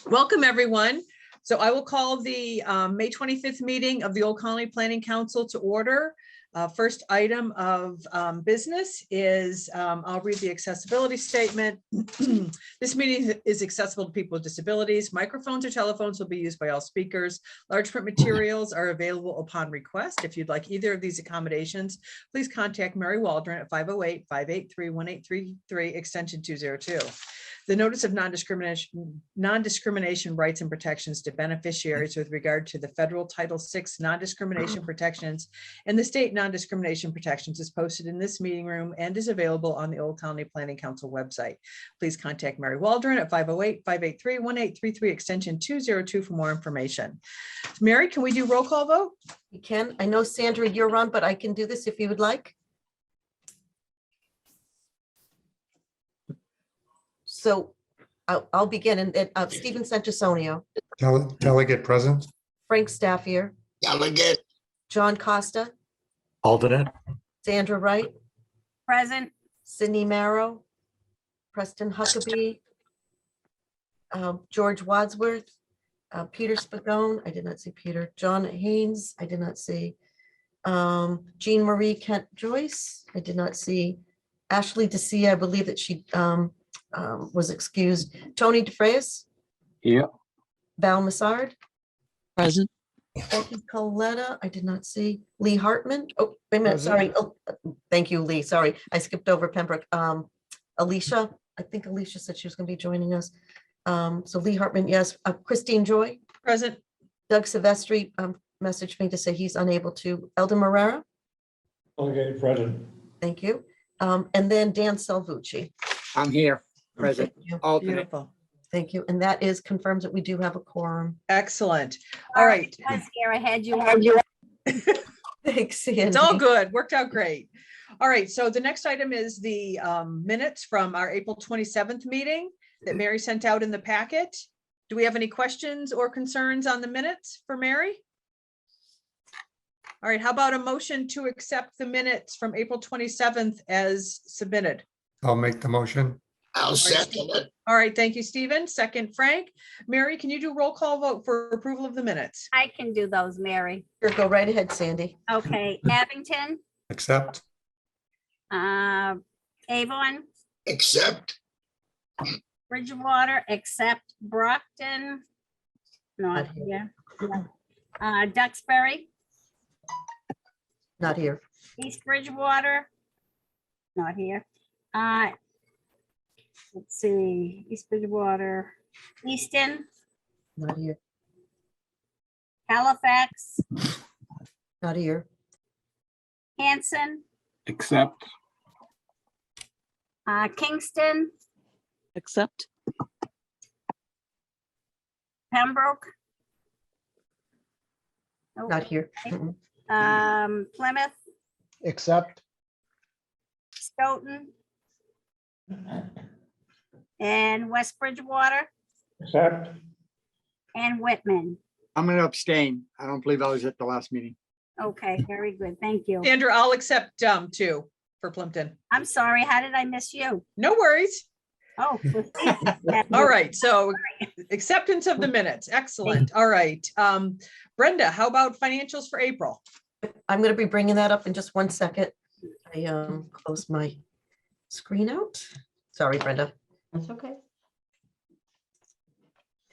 Welcome, everyone. So I will call the May 25th meeting of the Old Colony Planning Council to order. First item of business is, I'll read the accessibility statement. This meeting is accessible to people with disabilities. Microphones or telephones will be used by all speakers. Large print materials are available upon request. If you'd like either of these accommodations, please contact Mary Waldron at 508-583-1833, extension 202. The notice of non-discrimination rights and protections to beneficiaries with regard to the federal Title VI non-discrimination protections and the state non-discrimination protections is posted in this meeting room and is available on the Old Colony Planning Council website. Please contact Mary Waldron at 508-583-1833, extension 202 for more information. Mary, can we do roll call vote? You can. I know, Sandra, you're on, but I can do this if you would like. So I'll begin. And Stephen Santisonio. Delegate present. Frank Staffier. Delegate. John Costa. Alternate. Sandra Wright. Present. Sydney Marrow. Preston Huckabee. George Wadsworth. Peter Spagone. I did not see Peter. John Haynes. I did not see. Jean Marie Kent Joyce. I did not see. Ashley DeCia. I believe that she was excused. Tony DeFrayis. Here. Val Massard. Present. Becky Coletta. I did not see. Lee Hartman. Oh, wait a minute. Present. Sorry. Oh, thank you, Lee. Sorry. I skipped over Pembroke. Alicia. I think Alicia said she was going to be joining us. So Lee Hartman, yes. Christine Joy. Present. Doug Silvestri messaged me to say he's unable to. Eldon Marrera. Delegated present. Thank you. And then Dan Salvucci. I'm here, present. Thank you. Alternate. Beautiful. Thank you. And that is confirms that we do have a quorum. Excellent. All right. I was here. I had you. Thanks, Sandy. It's all good. Worked out great. All right. So the next item is the minutes from our April 27th meeting that Mary sent out in the packet. Do we have any questions or concerns on the minutes for Mary? All right. How about a motion to accept the minutes from April 27th as submitted? I'll make the motion. I'll second it. All right. Thank you, Stephen. Second, Frank. Mary, can you do roll call vote for approval of the minutes? I can do those, Mary. Sure, go right ahead, Sandy. Okay, Abington, Accept. Avon, Accept. Bridgewater, except Brockton. Not here. Duxbury, Not here. East Bridgewater. Not here. Let's see, East Bridgewater, Easton, Not here. Halifax, Not here. Hanson, Accept. Kingston, Accept. Pembroke. Nope. Not here. Mm-mm. Plymouth, Accept. Stoughton, and West Bridgewater, Accept. and Whitman. I'm going to abstain. I don't believe I was at the last meeting. Okay, very good. Thank you. Sandra, I'll accept two for Plimpton. I'm sorry. How did I miss you? No worries. Oh. All right. So acceptance of the minutes. Excellent. All right. Brenda, how about financials for April? I'm going to be bringing that up in just one second. I closed my screen out. Sorry, Brenda. That's okay.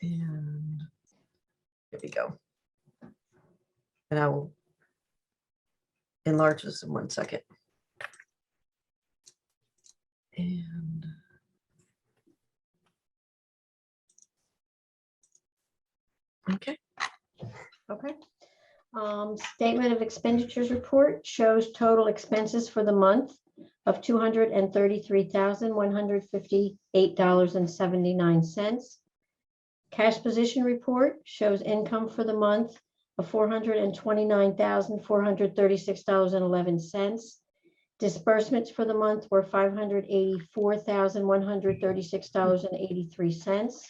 And here we go. And I will enlarge this in 1 second. And okay. Okay. Statement of expenditures report shows total expenses for the month of $233,158.79. Cash position report shows income for the month of $429,436.11. Disbursements for the month were $584,136.83.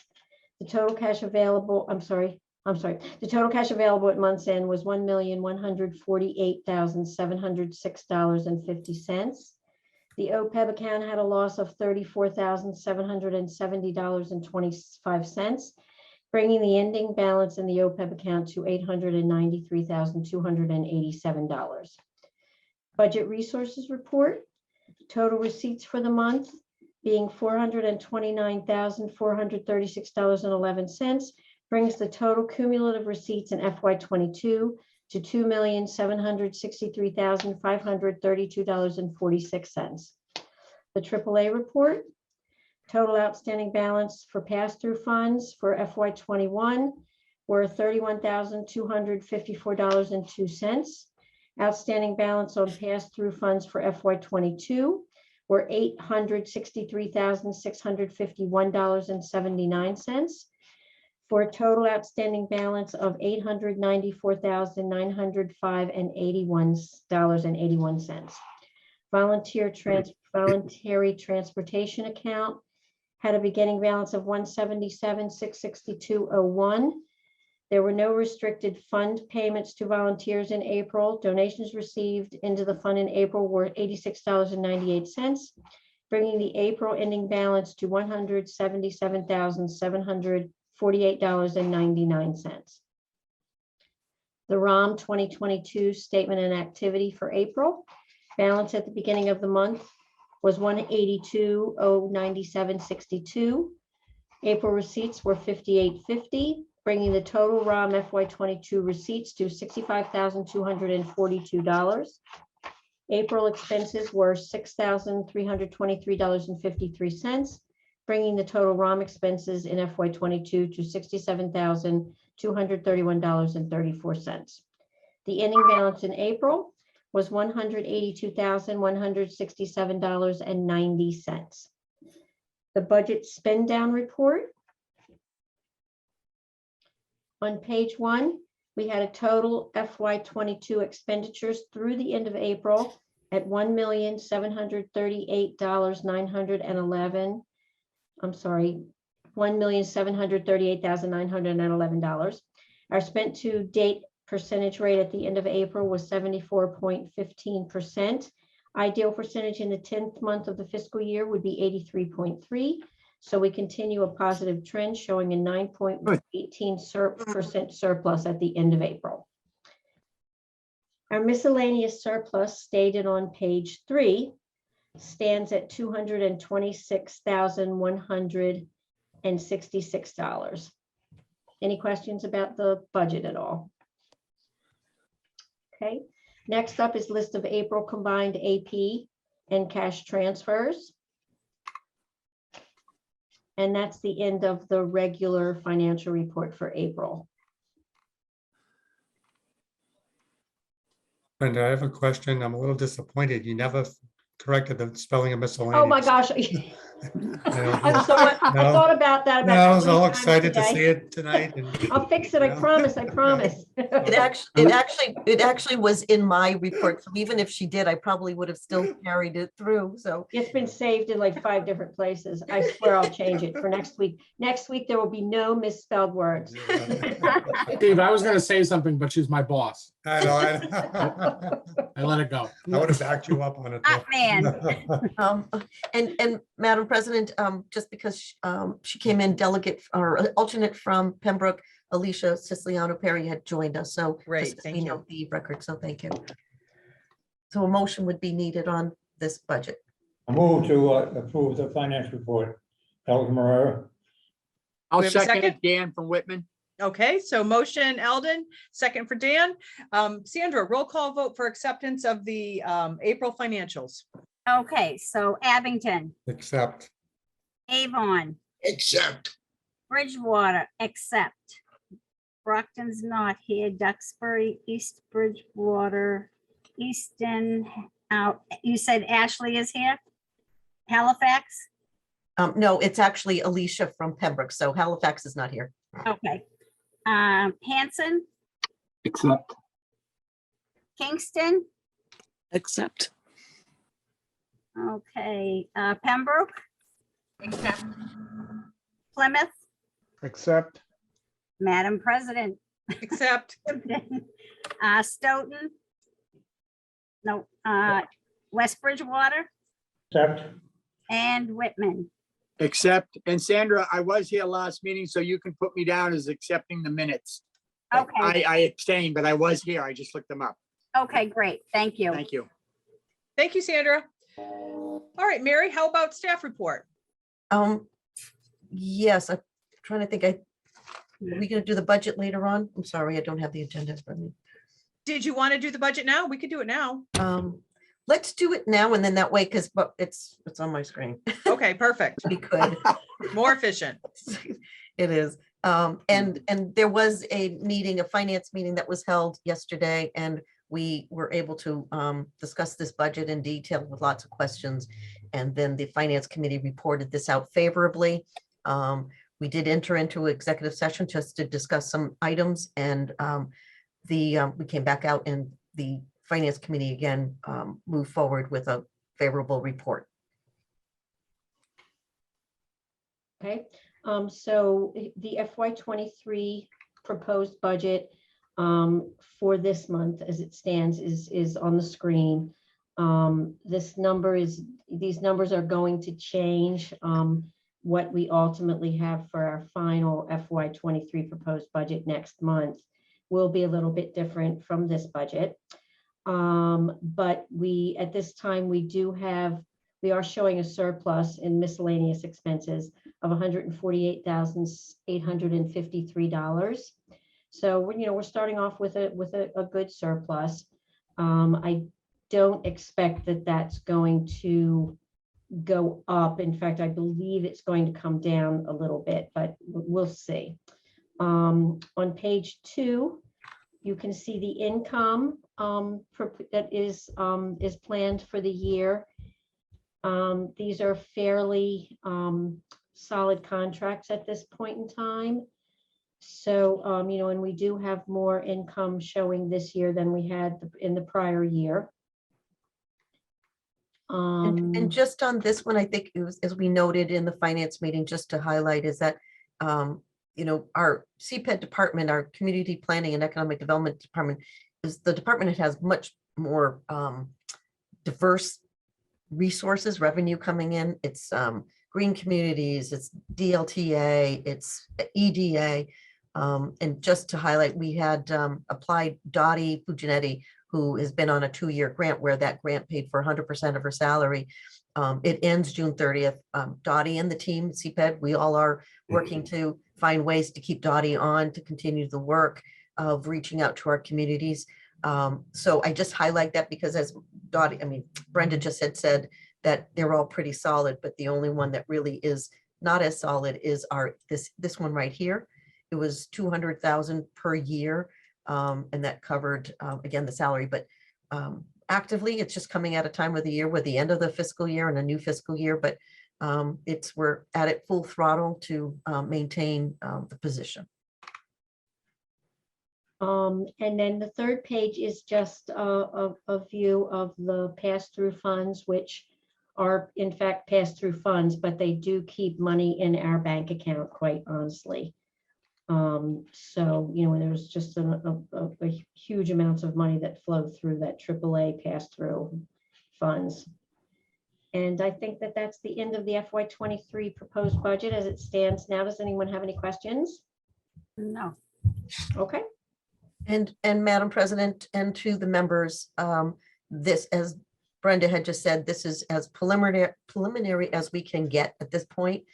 The total cash available, the total cash available at month's end was $1,148,706.50. The OPEB account had a loss of $34,770.25. bringing the ending balance in the OPEB account to $893,287. Budget resources report, total receipts for the month being $429,436.11, brings the total cumulative receipts in FY22 to $2,763,532.46. The AAA report, total outstanding balance for pass-through funds for FY21 were $31,254.02. Outstanding balance on pass-through funds for FY22 were $863,651.79 for a total outstanding balance of $894,905.81. Voluntary transportation account had a beginning balance of $177,662.01. There were no restricted fund payments to volunteers in April. Donations received into the fund in April were $86.98, bringing the April ending balance to $177,748.99. The ROM 2022 statement and activity for April, balance at the beginning of the month was $182,097.62. April receipts were $58.50, bringing the total ROM FY22 receipts to $65,242. April expenses were $6,323.53, bringing the total ROM expenses in FY22 to $67,231.34. The ending balance in April was $182,167.90. The budget spend down report. On page 1, we had a total FY22 expenditures through the end of April at $1,738,911. I'm sorry, $1,738,911. Our spent to date percentage rate at the end of April was 74.15%. Ideal percentage in the 10th month of the fiscal year would be 83.3%. So we continue a positive trend showing a 9.18% surplus at the end of April. Our miscellaneous surplus stated on page 3 stands at $226,166. Any questions about the budget at all? Okay, next up is list of April combined AP and cash transfers. And that's the end of the regular financial report for April. Brenda, I have a question. I'm a little disappointed. You never corrected the spelling of miscellaneous. Oh my gosh. I'm sorry. I No. thought about that. No, I was all 3 times excited to today. see it tonight. I'll fix it. I promise. I promise. It actually was in my report. So even if she did, I probably would have still carried it through. So It's been saved in like 5 different places. I swear I'll change it for next week. Next week, there will be no misspelled words. Steve, I was gonna say something, but she's my boss. I know. I let it go. I would have backed you up on it. though. and Madam President, just because she came in delegate or alternate from Pembroke, Alicia Siciliano Perry had joined us. So Great, just as thank we you. know the record. So thank you. So a motion would be needed on this budget. I move to approve the finance report. Eldon Marrera. I'll We have a second second? it, Dan from Whitman. Okay, so motion Eldon, second for Dan. Sandra, roll call vote for acceptance of the April financials. Okay, so Abington, Accept. Avon, Accept. Bridgewater, accept. Brockton's not here, Duxbury, East Bridgewater, Easton, out. You said Ashley is here? Halifax? No, it's actually Alicia from Pembroke. So Halifax is not here. Okay. Hanson, Accept. Kingston, Accept. okay, Pembroke, Plymouth, Accept. Madam President, Accept. Stoughton. No, West Bridgewater Accept. and Whitman. Accept. And Sandra, I was here last meeting, so you can put me down as accepting the minutes. But Okay, I abstained, but I was here. I just looked them up. okay, great. Thank you. Thank you. Thank you, Sandra. All right, Mary, how about staff report? Yes, I'm trying to think, are we gonna do the budget later on? I'm sorry, I don't have the agenda in front of me. Did you want to do the budget now? We could do it now. Let's do it now and then that way, because it's on my screen. Okay, perfect. We could. More efficient. It is. And there was a meeting, a finance meeting that was held yesterday, and we were able to discuss this budget in detail with lots of questions. And then the finance committee reported this out favorably. We did enter into executive session just to discuss some items, and we came back out, and the finance committee again moved forward with a favorable report. Okay, so the FY23 proposed budget for this month as it stands is on the screen. These numbers are going to change. What we ultimately have for our final FY23 proposed budget next month will be a little bit different from this budget. But at this time, we are showing a surplus in miscellaneous expenses of $148,853. So we're starting off with a good surplus. I don't expect that that's going to go up. In fact, I believe it's going to come down a little bit, but we'll see. On page 2, you can see the income that is planned for the year. These are fairly solid contracts at this point in time. So, and we do have more income showing this year than we had in the prior year. And just on this one, I think it was, as we noted in the finance meeting, just to highlight is that, our CPED department, our Community Planning and Economic Development Department, is the department that has much more diverse resources, revenue coming in. It's green communities, it's DLTA, it's EDA. And just to highlight, we had applied Dottie Fuginetti, who has been on a 2-year grant where that grant paid for 100% of her salary. It ends June 30th. Dottie and the team, CPED, we all are working to find ways to keep Dottie on to continue the work of reaching out to our communities. So I just highlight that because as Brenda just had said that they're all pretty solid, but the only one that really is not as solid is this one right here. It was 200,000 per year. And that covered, again, the salary, but actively, it's just coming at a time of the year with the end of the fiscal year and a new fiscal year, but we're at it full throttle to maintain the position. And then the third page is just a view of the pass-through funds, which are in fact pass-through funds, but they do keep money in our bank account, quite honestly. So, there's just a huge amounts of money that flow through that AAA pass-through funds. And I think that that's the end of the FY23 proposed budget as it stands now. Does anyone have any questions? No. Okay. And Madam President, and to the members, this, as Brenda had just said, this is as preliminary as we can get at this point.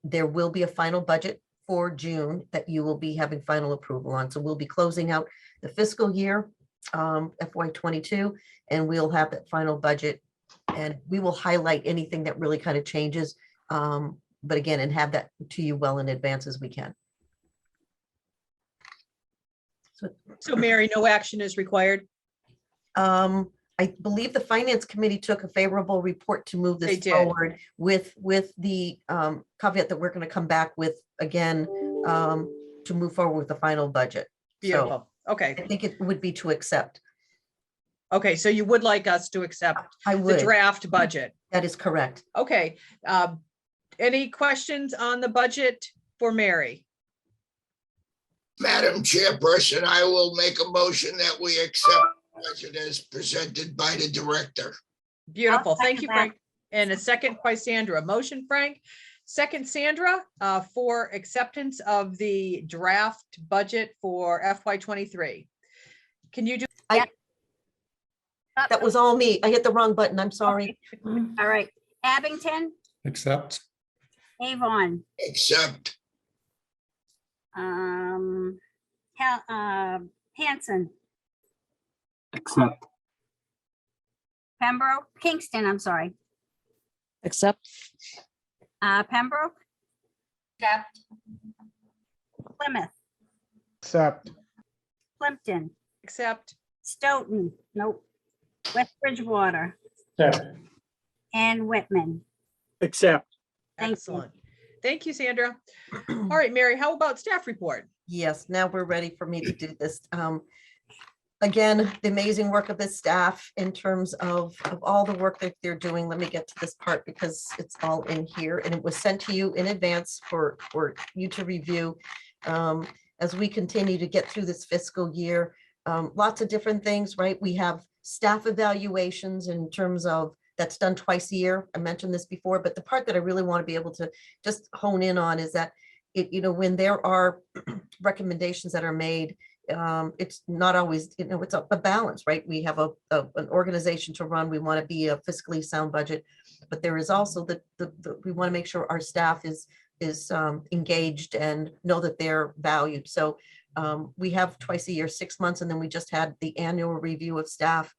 There will be a final budget for June that you will be having final approval on. So we'll be closing out the fiscal year, FY22, and we'll have that final budget, and we will highlight anything that really kind of changes. But again, and have that to you well in advance as we can. So Mary, no action is required. I believe the finance committee took a favorable report to move They this did. forward with the caveat that we're going to come back with again to move forward with the final budget. So Beautiful. Okay. I think it would be to accept. Okay. So you would like us to accept I the would. draft budget? That is correct. Okay. Any questions on the budget for Mary? Madam Chairperson, I will make a motion that we accept the budget as presented by the director. Beautiful. I'll Thank you, second that. Frank. And a second by Sandra. Motion, Frank. Second, Sandra, for acceptance of the draft budget for FY '23. Can you do? That was all me. I hit the wrong button. I'm sorry. All right. Abington, Accept. Avon, Accept. Hanson, Accept. Pembroke, Kingston, I'm sorry. Accept. Pembroke, Accept. Plymouth, Accept. Plimpton, Accept. Stoughton, nope. West Bridgewater Accept. and Whitman. Accept. Thank you. Excellent. Thank you, Sandra. All right, Mary, how about staff report? Yes, now we're ready for me to do this. Again, the amazing work of the staff in terms of all the work that they're doing. Let me get to this part because it's all in here and it was sent to you in advance for you to review. As we continue to get through this fiscal year, lots of different things, right? We have staff evaluations in terms of that's done twice a year. I mentioned this before, but the part that I really want to be able to just hone in on is that when there are recommendations that are made, it's not always, it's a balance, right? We have an organization to run. We want to be a fiscally sound budget, but there is also we want to make sure our staff is engaged and know that they're valued. So we have twice a year, 6 months, and then we just had the annual review of staff.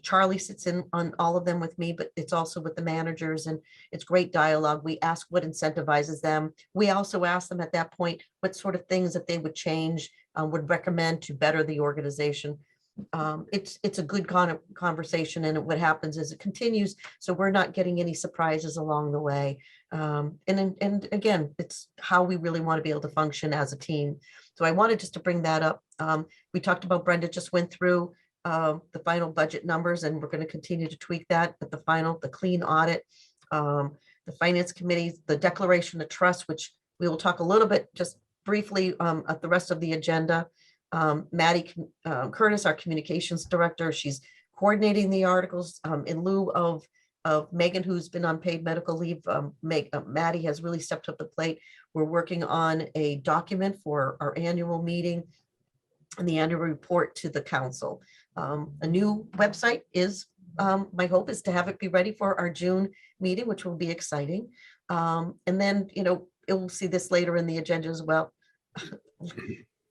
Charlie sits in on all of them with me, but it's also with the managers and it's great dialogue. We ask what incentivizes them. We also ask them at that point, what sort of things that they would change, would recommend to better the organization. It's a good conversation, and what happens is it continues. So we're not getting any surprises along the way. And again, it's how we really want to be able to function as a team. So I wanted just to bring that up. We talked about, Brenda just went through the final budget numbers, and we're going to continue to tweak that. But the clean audit, the finance committee, the declaration of trust, which we will talk a little bit just briefly at the rest of the agenda. Maddie Curtis, our communications director, she's coordinating the articles in lieu of Megan, who's been on paid medical leave. Maddie has really stepped up the plate. We're working on a document for our annual meeting and the annual report to the council. A new website is, my hope is to have it be ready for our June meeting, which will be exciting. And then, you'll see this later in the agenda as well.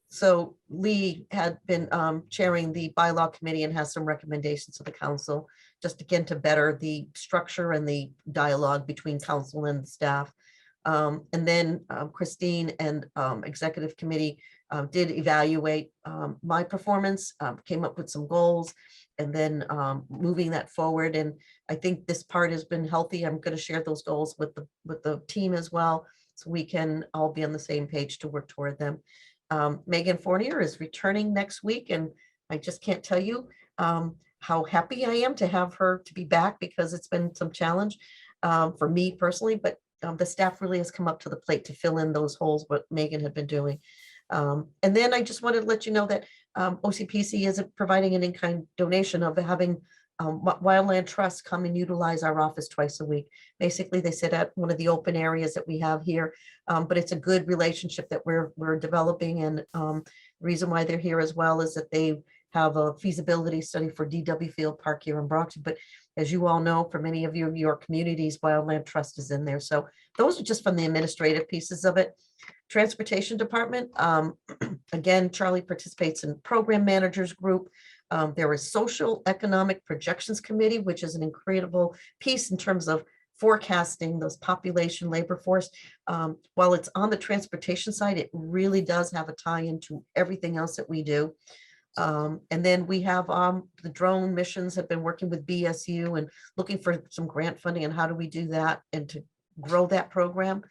So Lee had been chairing the bylaw committee and has some recommendations to the council, just again to better the structure and the dialogue between council and staff. And then Christine and executive committee did evaluate my performance, came up with some goals, and then moving that forward. And I think this part has been healthy. I'm going to share those goals with the team as well, so we can all be on the same page to work toward them. Megan Fournier is returning next week, and I just can't tell you how happy I am to have her to be back, because it's been some challenge for me personally, but the staff really has come up to the plate to fill in those holes, what Megan had been doing. And then I just wanted to let you know that OCPC is providing an in-kind donation of having Wildland Trust come and utilize our office twice a week. Basically, they sit at one of the open areas that we have here, but it's a good relationship that we're developing. And the reason why they're here as well is that they have a feasibility study for DW Field Park here in Brockton. But as you all know, for many of your communities, Wildland Trust is in there. So those are just from the administrative pieces of it. Transportation Department, again, Charlie participates in Program Managers Group. There is Social Economic Projections Committee, which is an incredible piece in terms of forecasting those population labor force. While it's on the transportation side, it really does have a tie into everything else that we do. And then we have the drone missions have been working with BSU and looking for some grant funding and how do we do that and to grow that program.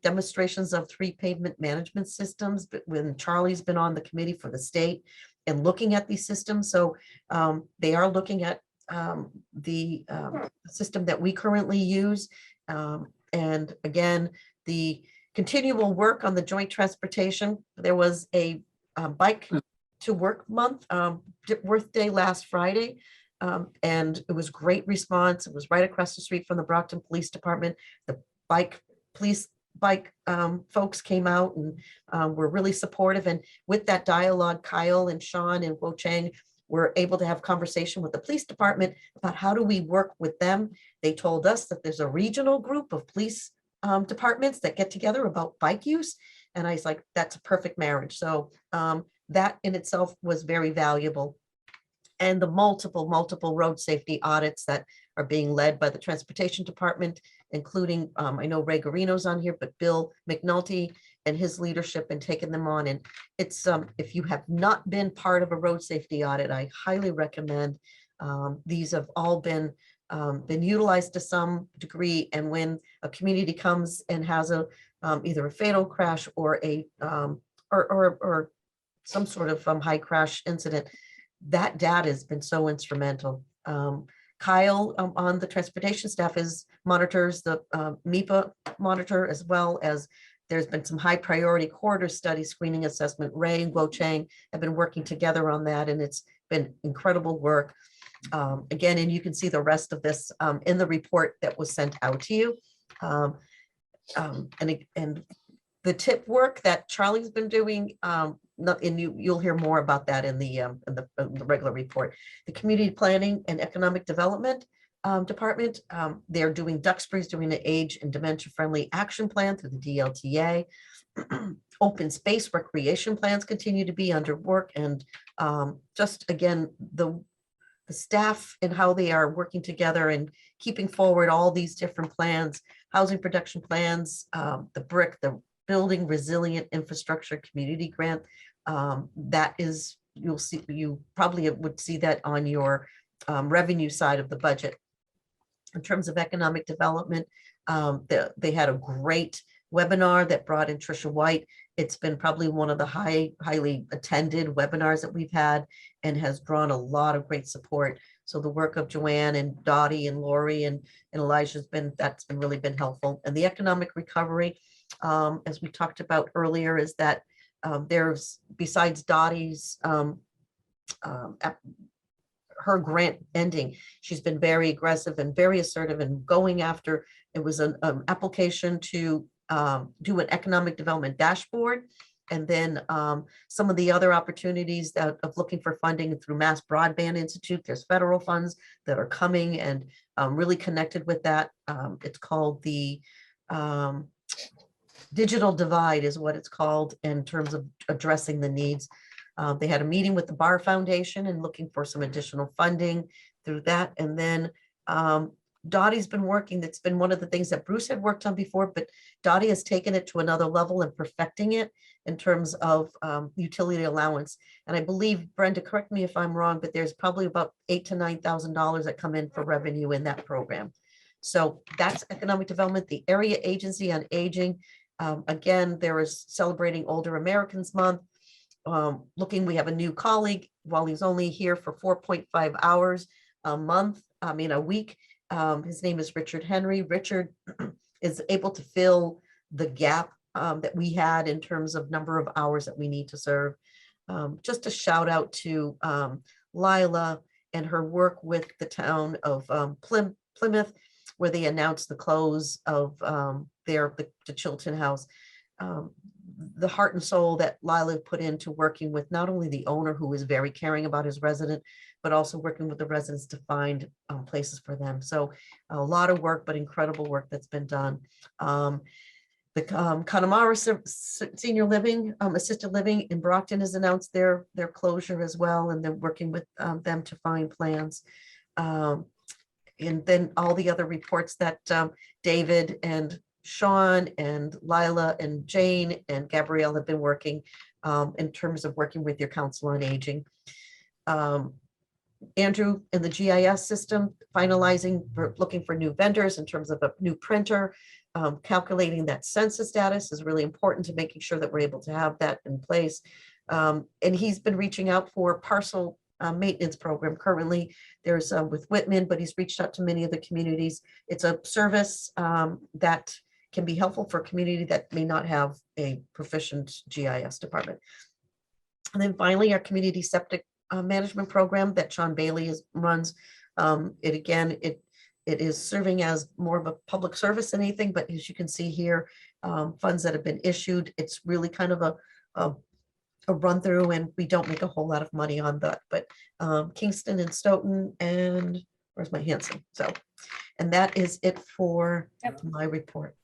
Demonstrations of 3 pavement management systems, but when Charlie's been on the committee for the state and looking at these systems. So they are looking at the system that we currently use. And again, the continual work on the joint transportation. There was a bike to work month, Worth Day last Friday. And it was great response. It was right across the street from the Brockton Police Department. The police bike folks came out and were really supportive. And with that dialogue, Kyle and Sean and Wo Chang were able to have conversation with the police department about how do we work with them. They told us that there's a regional group of police departments that get together about bike use. And I was like, that's a perfect marriage. So that in itself was very valuable. And the multiple road safety audits that are being led by the Transportation Department, including, I know Ray Garino's on here, but Bill McNulty and his leadership and taking them on. And it's, if you have not been part of a road safety audit, I highly recommend. These have all been utilized to some degree. And when a community comes and has a either a fatal crash or a or some sort of high crash incident, that data has been so instrumental. Kyle on the transportation staff monitors the MIPA monitor, as well as there's been some high priority corridor study screening assessment. Ray and Guo Chang have been working together on that, and it's been incredible work. Again, and you can see the rest of this in the report that was sent out to you. And the tip work that Charlie's been doing, and you'll hear more about that in the regular report. The Community Planning and Economic Development Department, they're doing Duxbury's doing an age and dementia friendly action plan through the DLTA. Open space recreation plans continue to be under work, and just again, the staff and how they are working together and keeping forward all these different plans, housing production plans, the Building Resilient Infrastructure Community Grant. That is, you probably would see that on your revenue side of the budget. In terms of economic development, they had a great webinar that brought in Trisha White. It's been probably one of the highly attended webinars that we've had, and has drawn a lot of great support. So the work of Joanne and Dottie and Lori and Elijah's that's been really been helpful. And the economic recovery, as we talked about earlier, is that there's, besides Dottie's her grant ending, she's been very aggressive and very assertive and going after, it was an application to do an economic development dashboard. And then some of the other opportunities of looking for funding through Mass Broadband Institute, there's federal funds that are coming and really connected with that. It's called the Digital Divide is what it's called in terms of addressing the needs. They had a meeting with the Bar Foundation and looking for some additional funding through that. And then Dottie's been working, that's been one of the things that Bruce had worked on before, but Dottie has taken it to another level and perfecting it in terms of utility allowance. And I believe, Brenda, correct me if I'm wrong, but there's probably about $8,000 to $9,000 that come in for revenue in that program. So that's economic development. The Area Agency on Aging, again, there is celebrating Older Americans Month. We have a new colleague, while he's only here for 4.5 hours a week. His name is Richard Henry. Richard is able to fill the gap that we had in terms of number of hours that we need to serve. Just a shout out to Lila and her work with the town of Plymouth, where they announced the close of the Chilton House. The heart and soul that Lila put into working with not only the owner, who is very caring about his resident, but also working with the residents to find places for them. So a lot of work, but incredible work that's been done. The Connemara Senior Living, Assisted Living in Brockton has announced their closure as well, and they're working with them to find plans. And then all the other reports that David and Sean and Lila and Jane and Gabrielle have been working in terms of working with your Council on Aging. Andrew in the GIS system, finalizing, looking for new vendors in terms of a new printer, calculating that census status is really important to making sure that we're able to have that in place. And he's been reaching out for parcel maintenance program. Currently there's with Whitman, but he's reached out to many of the communities. It's a service that can be helpful for a community that may not have a proficient GIS department. And then finally, our community septic management program that Sean Bailey runs. It is serving as more of a public service than anything, but as you can see here, funds that have been issued, it's really kind of a run through, and we don't make a whole lot of money on that, but Kingston and Stoughton and where's my Hanson? So, and that is it for my report.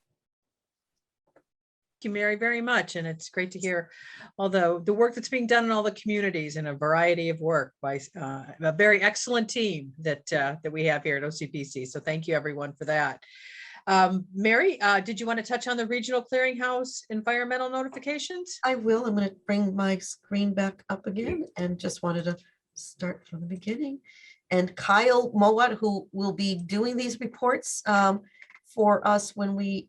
Thank you, Mary, very much. And it's great to hear, although the work that's being done in all the communities in a variety of work by a very excellent team that we have here at OCPC. So thank you, everyone, for that. Mary, did you want to touch on the Regional Clearinghouse environmental notifications? I will. I'm going to bring my screen back up again and just wanted to start from the beginning. And Kyle Mowat, who will be doing these reports for us when we,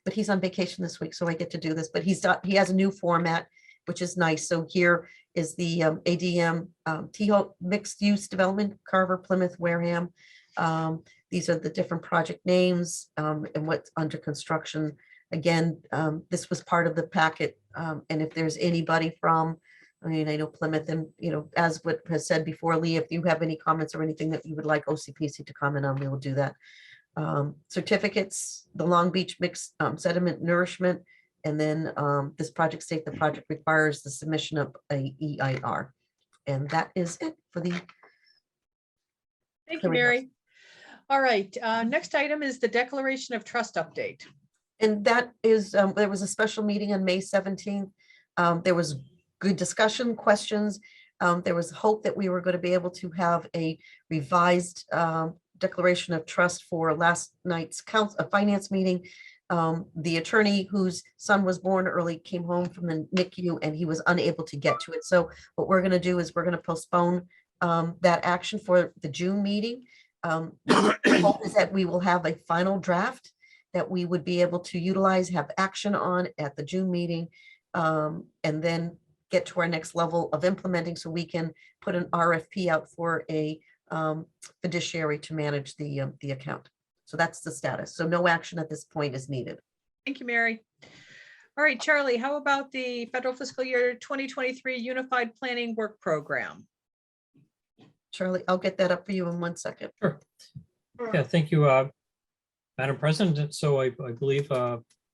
but he's on vacation this week, so I get to do this, but he has a new format, which is nice. So here is the ADM T-Ho mixed use development, Carver, Plymouth, Wareham. These are the different project names and what's under construction. Again, this was part of the packet. And if there's anybody from, I know Plymouth and, as what has said before, Lee, if you have any comments or anything that you would like OCPC to comment on, we will do that. Certificates, the Long Beach mixed sediment nourishment, and then this project state, the project requires the submission of a EIR. And that is it for the. Thank you, Mary. All right, next item is the Declaration of Trust update. And that is, there was a special meeting on May 17th. There was good discussion, questions. There was hope that we were going to be able to have a revised declaration of trust for last night's finance meeting. The attorney whose son was born early came home from the NICU and he was unable to get to it. So what we're going to do is we're going to postpone that action for the June meeting. The hope is that we will have a final draft that we would be able to utilize, have action on at the June meeting, and then get to our next level of implementing so we can put an RFP out for a fiduciary to manage the account. So that's the status. So no action at this point is needed. Thank you, Mary. All right, Charlie, how about the federal fiscal year 2023 Unified Planning Work Program? Charlie, I'll get that up for you in 1 second. Sure. Yeah, thank you, Madam President. So I believe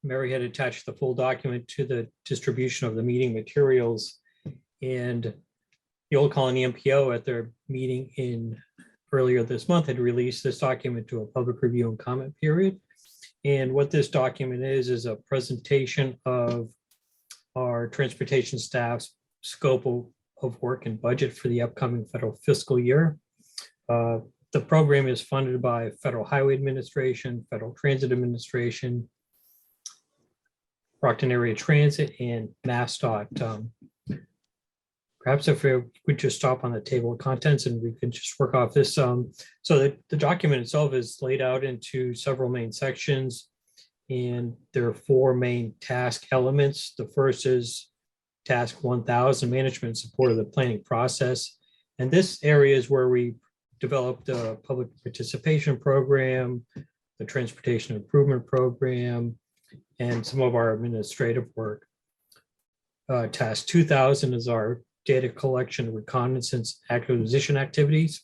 Mary had attached the full document to the distribution of the meeting materials, and the Old Colony MPO at their meeting earlier this month had released this document to a public review and comment period. And what this document is a presentation of our transportation staff's scope of work and budget for the upcoming federal fiscal year. The program is funded by Federal Highway Administration, Federal Transit Administration, Brockton Area Transit, and MassDOT. Perhaps if we could just stop on the table of contents and we could just work off this. So the document itself is laid out into several main sections, and there are 4 main task elements. The first is Task 1000, management and support of the planning process. And this area is where we developed a public participation program, the transportation improvement program, and some of our administrative work. Task 2000 is our data collection, reconnaissance, acquisition activities.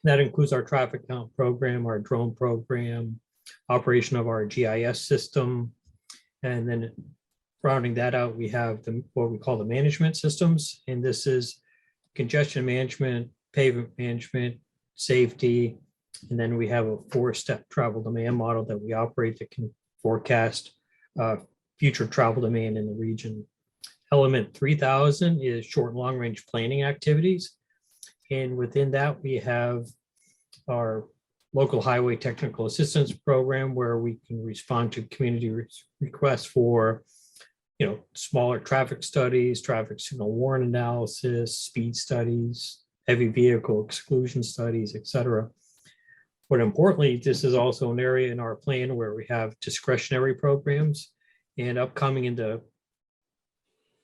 That includes our traffic count program, our drone program, operation of our GIS system, and then rounding that out, we have what we call the management systems, and this is congestion management, pavement management, safety, and then we have a 4-step travel demand model that we operate that can forecast future travel demand in the region. Element 3000 is short and long range planning activities, and within that we have our local highway technical assistance program where we can respond to community requests for smaller traffic studies, traffic signal warrant analysis, speed studies, heavy vehicle exclusion studies, etc. But importantly, this is also an area in our plan where we have discretionary programs, and upcoming into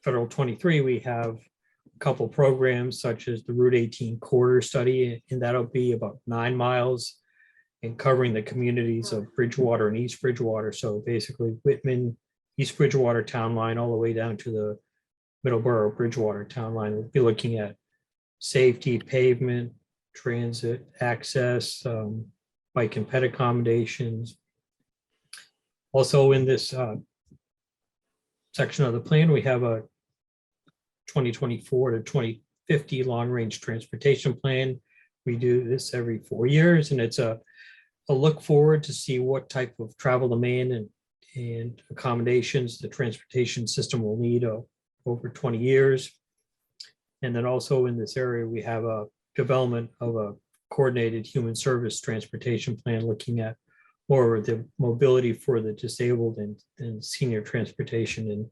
Federal 23, we have a couple programs such as the Route 18 corridor study, and that'll be about 9 miles and covering the communities of Bridgewater and East Bridgewater. So basically Whitman, East Bridgewater town line all the way down to the Middleborough Bridgewater town line. We'll be looking at safety, pavement, transit, access, bike and pet accommodations. Also in this section of the plan, we have a 2024 to 2050 long-range transportation plan. We do this every 4 years, and it's a look forward to see what type of travel demand and accommodations the transportation system will need over 20 years. And then also in this area, we have a development of a coordinated human service transportation plan looking at more of the mobility for the disabled and senior transportation. And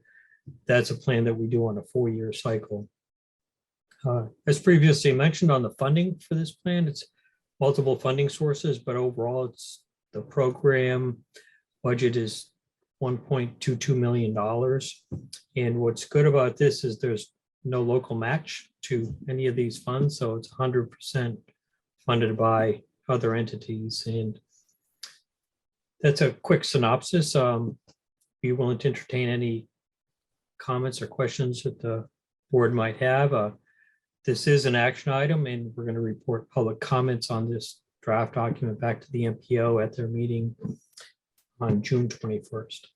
that's a plan that we do on a 4-year cycle. As previously mentioned on the funding for this plan, it's multiple funding sources, but overall it's the program budget is $1.22 million. And what's good about this is there's no local match to any of these funds. So it's 100% funded by other entities. And that's a quick synopsis. Be willing to entertain any comments or questions that the board might have. This is an action item, and we're going to report public comments on this draft document back to the MPO at their meeting on June 21st.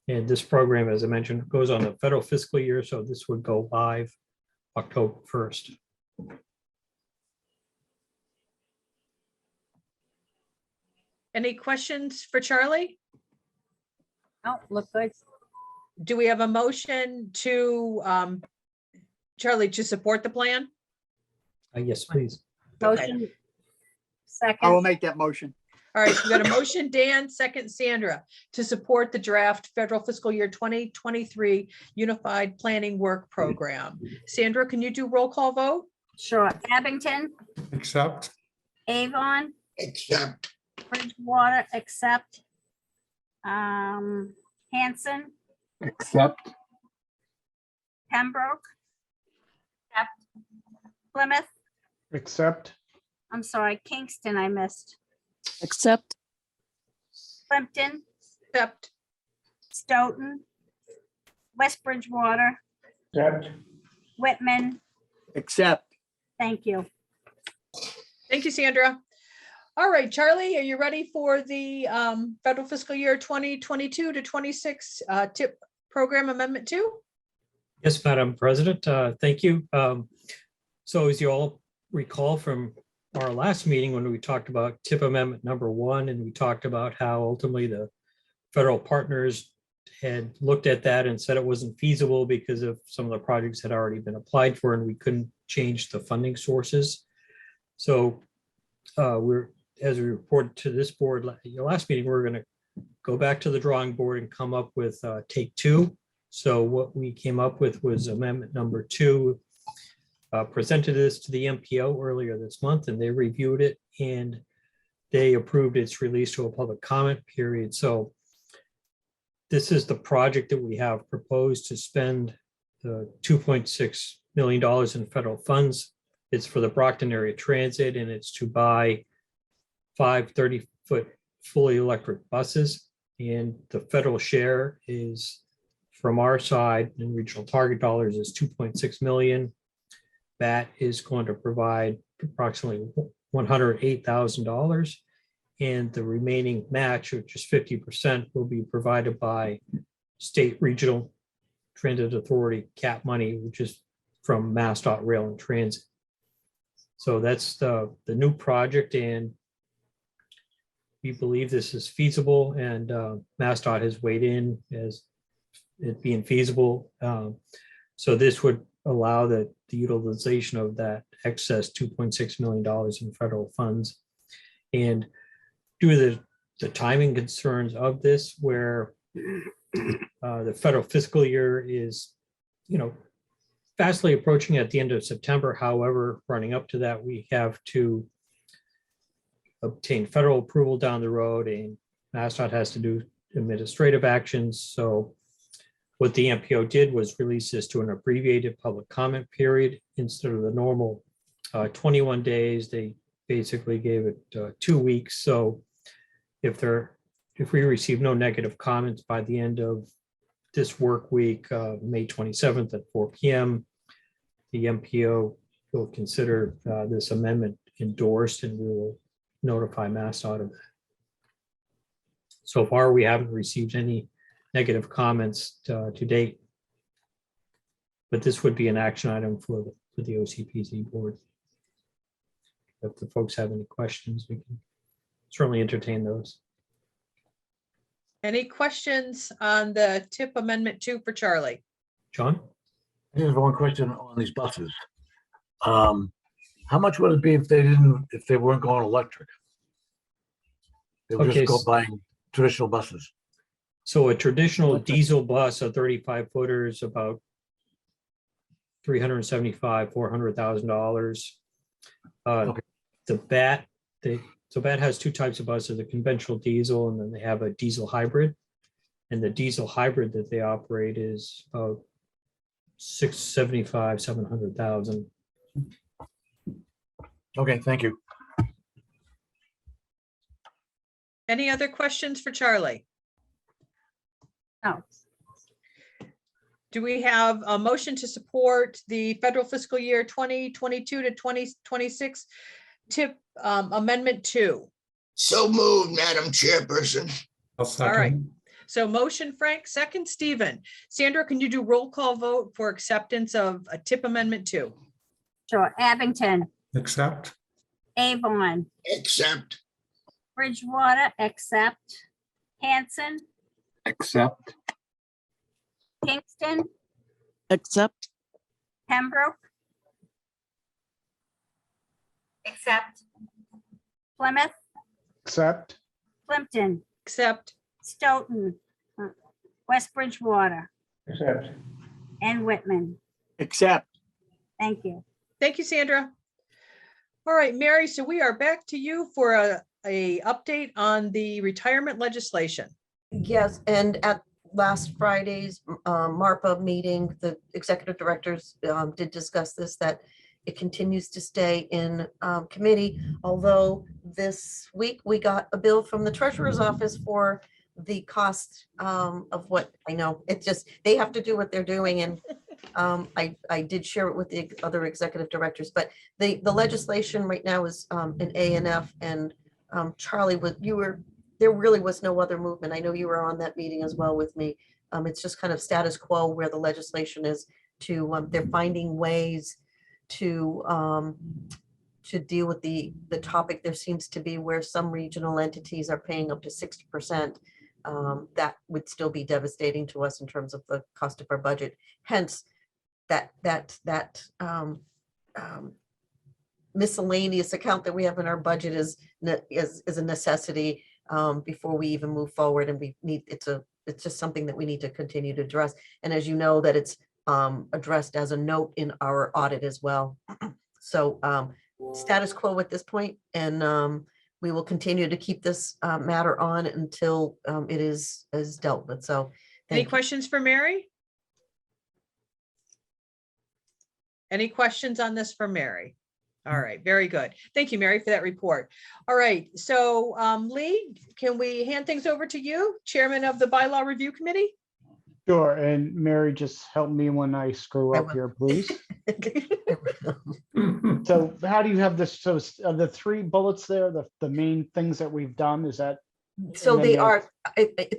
And this program, as I mentioned, goes on the federal fiscal year, so this would go live October 1st. Any questions for Charlie? Oh, look good. Do we have a motion to, Charlie, to support the plan? Yes, please. Motion. I will Second. make that motion. All right, we got a motion, Dan, second Sandra, to support the draft federal fiscal year 2023 Unified Planning Work Program. Sandra, can you do roll call vote? Sure. Abington, Accept. Avon, Except, Bridgewater, accept. Hanson, Accept. Pembroke. Accept. Plymouth, Accept. I'm sorry, Kingston I missed. Accept. Plimpton, Accept. Stoughton, West Bridgewater, Accept. Whitman, Accept. thank you. Thank you, Sandra. All right, Charlie, are you ready for the federal fiscal year 2022 to 26 TIP program amendment 2? Yes, Madam President, thank you. So as you all recall from our last meeting when we talked about TIP amendment number 1, and we talked about how ultimately the federal partners had looked at that and said it wasn't feasible because of some of the projects had already been applied for and we couldn't change the funding sources. So as we reported to this board your last meeting, we're going to go back to the drawing board and come up with take 2. So what we came up with was amendment number 2. Presented this to the MPO earlier this month, and they reviewed it and they approved its release to a public comment period. So this is the project that we have proposed to spend the $2.6 million in federal funds. It's for the Brockton area transit, and it's to buy 5 30-foot fully electric buses. And the federal share is from our side in regional target dollars is $2.6 million. That is going to provide approximately $108,000. And the remaining match, which is 50%, will be provided by state regional transit authority cap money, which is from MassDOT Rail and Transit. So that's the new project, and we believe this is feasible, and MassDOT has weighed in as it being feasible. So this would allow the utilization of that excess $2.6 million in federal funds. And due to the timing concerns of this, where the federal fiscal year is, fastly approaching at the end of September. However, running up to that, we have to obtain federal approval down the road, and MassDOT has to do administrative actions. So what the MPO did was release this to an abbreviated public comment period instead of the normal 21 days. They basically gave it 2 weeks. So if we receive no negative comments by the end of this work week, May 27th at 4 p.m., the MPO we'll consider this amendment endorsed and we will notify MassDOT of that. So far, we haven't received any negative comments to date. But this would be an action item for the OCPC board. If the folks have any questions, we can certainly entertain those. Any questions on the tip amendment 2 for Charlie? John? Here's one question on these buses. How much would it be if they weren't going electric? They were Okay, just buying traditional buses. So a traditional diesel bus, a 35 footer is about $375,000–400,000. Okay. The BAT, so BAT has two types of buses, a conventional diesel, and then they have a diesel hybrid. And the diesel hybrid that they operate is about $675,000–700,000. Okay, thank you. Any other questions for Charlie? No. Do we have a motion to support the federal fiscal year 2022 to 2026 tip amendment 2? So moved, Madam Chairperson. I'll All right. second. So motion Frank, second Stephen. Sandra, can you do roll call vote for acceptance of a tip amendment 2? Sure. Abington, Accept. Avon, Accept. Bridgewater, accept. Hanson, Accept. Kingston, accept, Pembroke. Accept. Plymouth, Accept. Plimpton, Accept. Stoughton, West Bridgewater, Accept. and Whitman. Accept. Thank you. Thank you, Sandra. All right, Mary, so we are back to you for a update on the retirement legislation. Yes, and at last Friday's MARPA meeting, the executive directors did discuss this, that it continues to stay in committee, although this week we got a bill from the treasurer's office for the cost of what, I know, it's just, they have to do what they're doing, and I did share it with the other executive directors, but the legislation right now is an A and F, and Charlie, there really was no other movement. I know you were on that meeting as well with me. It's just kind of status quo where the legislation is to, they're finding ways to deal with the topic. There seems to be where some regional entities are paying up to 60%. That would still be devastating to us in terms of the cost of our budget. Hence, that miscellaneous account that we have in our budget is a necessity before we even move forward, and it's just something that we need to continue to address. And as you know, that it's addressed as a note in our audit as well. So status quo at this point, and we will continue to keep this matter on until it is dealt with. So Any thank you. questions for Mary? Any questions on this for Mary? All right, very good. Thank you, Mary, for that report. All right, so Lee, can we hand things over to you, Chairman of the Bylaw Review Committee? Sure, and Mary, just help me when I screw I up will. here, please. So how do you have this, so the 3 bullets there, the main things that we've done, is that? So And then they there- are,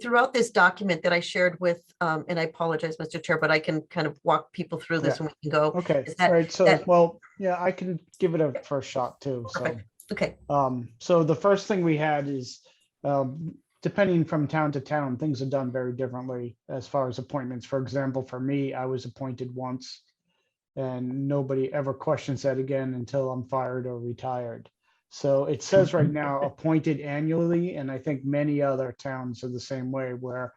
throughout this document that I shared with, and I apologize, Mr. Chair, but I can kind of walk people through this and we can go. Okay, Is that- all right, so, that- well, yeah, I can give it a first shot too, so. Perfect. Okay, So the first thing we had is, depending from town to town, things are done very differently as far as appointments. For example, for me, I was appointed once, and nobody ever questions that again until I'm fired or retired. So it says right now appointed annually, and I think many other towns are the same way, where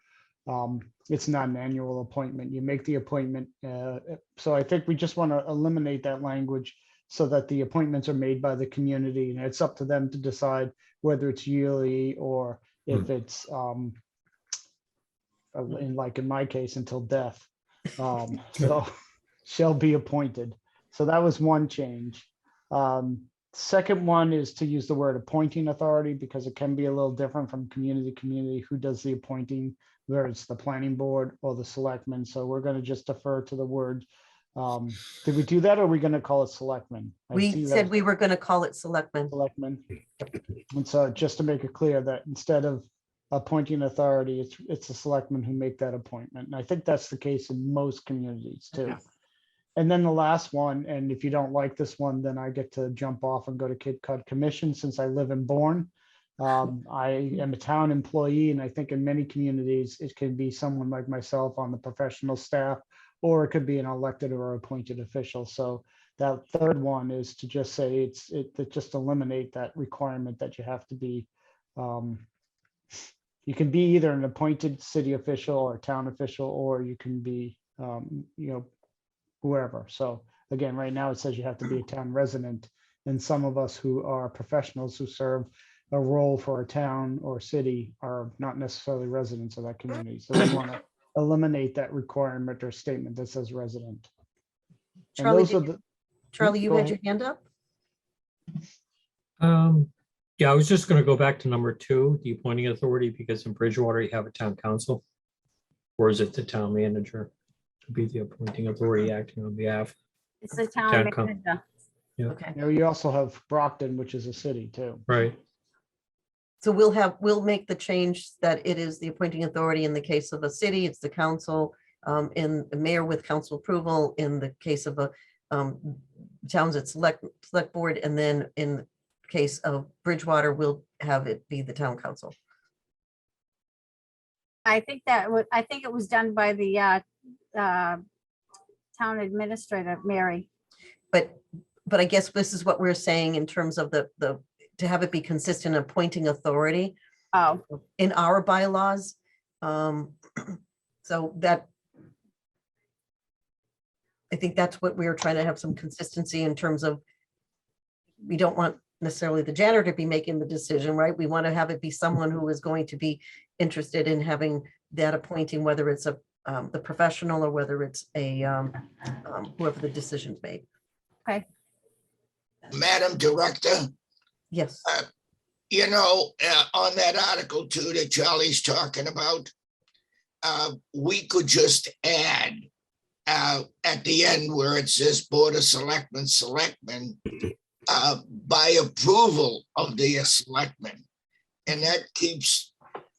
it's not an annual appointment. You make the appointment. So I think we just want to eliminate that language so that the appointments are made by the community, and it's up to them to decide whether it's yearly or if it's in my case, until death. So shall be appointed. So that was one change. Second one is to use the word appointing authority, because it can be a little different from community to community who does the appointing, whether it's the planning board or the selectmen. So we're going to just defer to the word Did we do that, or are we gonna call it selectmen? I see We that said as we were going to call it selectmen. Selectmen. And so just to make it clear that instead of appointing authority, it's the selectmen who make that appointment. And I think that's the case in most communities too. And then the last one, and if you don't like this one, then I get to jump off and go to Cape Cod Commission since I live in Bourne. I am a town employee, and I think in many communities, it can be someone like myself on the professional staff, or it could be an elected or appointed official. So that third one is to just say it just eliminate that requirement that you have to be. You can be either an appointed city official or town official, or you can be, whoever. So again, right now it says you have to be a town resident, and some of us who are professionals who serve a role for a town or city are not necessarily residents of that community. So we want to eliminate that requirement or statement that says resident. And Charlie, those are the. Charlie, you Go had your ahead. hand up? Yeah, I was just going to go back to number 2, the appointing authority, because in Bridgewater you have a town council. Or is it the town manager to be the appointing authority acting on behalf? It's the town Town co- manager. Okay, You also have Brockton, which is a city too. Right. so we'll make the change that it is the appointing authority in the case of a city, it's the council, in the mayor with council approval, in the case of a towns, it's select board, and then in the case of Bridgewater, we'll have it be the town council. I think it was done by the town administrator, Mary. But I guess this is what we're saying in terms of the to have it be consistent appointing authority Oh, in our bylaws. So that I think that's what we were trying to have some consistency in terms of, we don't want necessarily the janitor to be making the decision, right? We want to have it be someone who is going to be interested in having that appointing, whether it's the professional or whether it's a whoever the decision's made. okay. Madam Director, Yes. on that Article 2 that Charlie's talking about, we could just add at the end where it says Board of Selectmen, by approval of the selectmen. And that keeps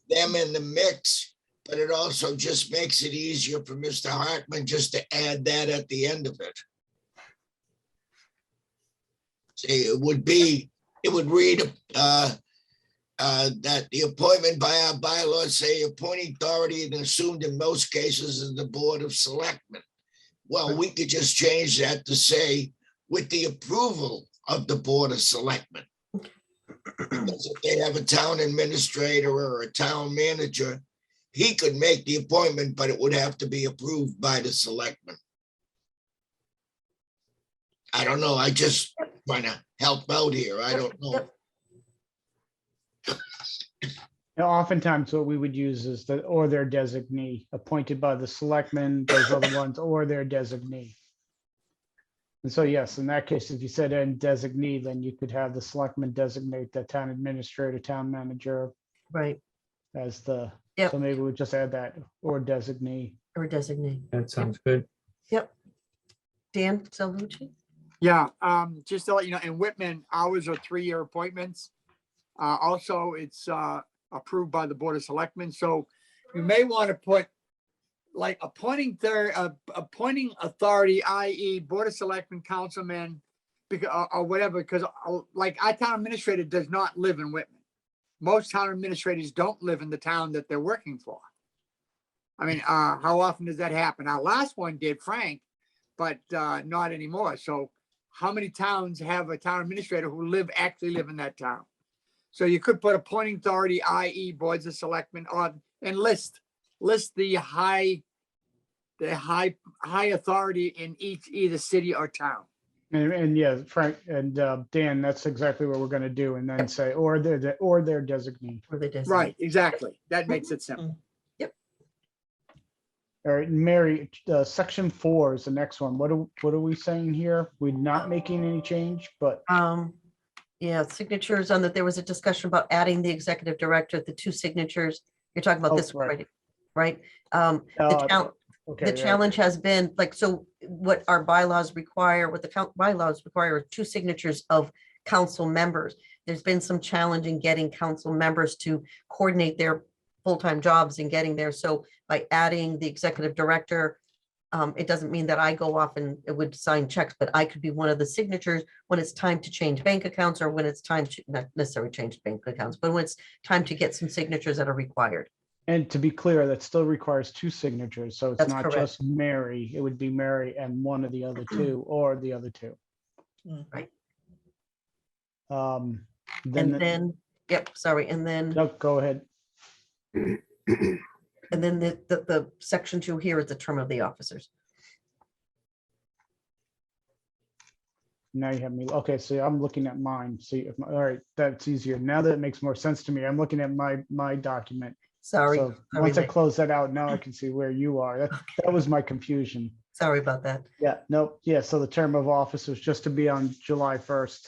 them in the mix, but it also just makes it easier for Mr. Hartman just to add that at the end of it. See, it would read that the appointment by our bylaws say appointing authority and assumed in most cases is the Board of Selectmen. Well, we could just change that to say with the approval of the Board of Selectmen. Because if they have a town administrator or a town manager, he could make the appointment, but it would have to be approved by the selectmen. I don't know. I just trying to help out here. I don't know. Oftentimes what we would use is or their designee, appointed by the selectmen, those are the ones, or their designee. And so, yes, in that case, if you said and designee, then you could have the selectman designate the town administrator, town manager Right. as the, Yep. so maybe we just add that or designee. Or designate. That sounds good. Yep. Dan Salvucci? Yeah, just to let you know, in Whitman, ours are 3-year appointments. Also, it's approved by the Board of Selectmen. So you may want to put like appointing authority, i.e. Board of Selectmen, councilman, or whatever, because like our town administrator does not live in Whitman. Most town administrators don't live in the town that they're working for. I mean, how often does that happen? Our last one did, Frank, but not anymore. So how many towns have a town administrator who actually live in that town? So you could put appointing authority, i.e. boards of selectmen, and list the high authority in each either city or town. And yeah, Frank and Dan, that's exactly what we're going to do. And then say, or their designee. Or they designate. Right, exactly. That makes it simple. All right, Mary, section 4 is the next one. What are we saying here? We're not making any change, but Yeah, signatures on that. There was a discussion about adding the executive director, the 2 signatures. You're talking about Oh, this, right. right? The town, Okay, the yeah. challenge has been like, so what our bylaws require, what the bylaws require are 2 signatures of council members. There's been some challenge in getting council members to coordinate their full-time jobs and getting there. So by adding the executive director, it doesn't mean that I go off and it would sign checks, but I could be one of the signatures when it's time to change bank accounts, or when it's time to, not necessarily change bank accounts, but when it's time to get some signatures that are required. And to be clear, that still requires 2 signatures, so it's That's not correct. just Mary, it would be Mary and one of the other 2, or the other 2. Right. Then, And then, yep, sorry, and then, no, go ahead. and then the section 2 here is the term of the officers. Now you have me, okay, so I'm looking at mine, see, all right, that's easier. Now that it makes more sense to me, I'm looking at my document. Sorry. So sorry, once I Lee. close that out, now I can see where you are. That was my confusion. Sorry about that. Yeah, no, yeah, so the term of office was just to be on July 1st.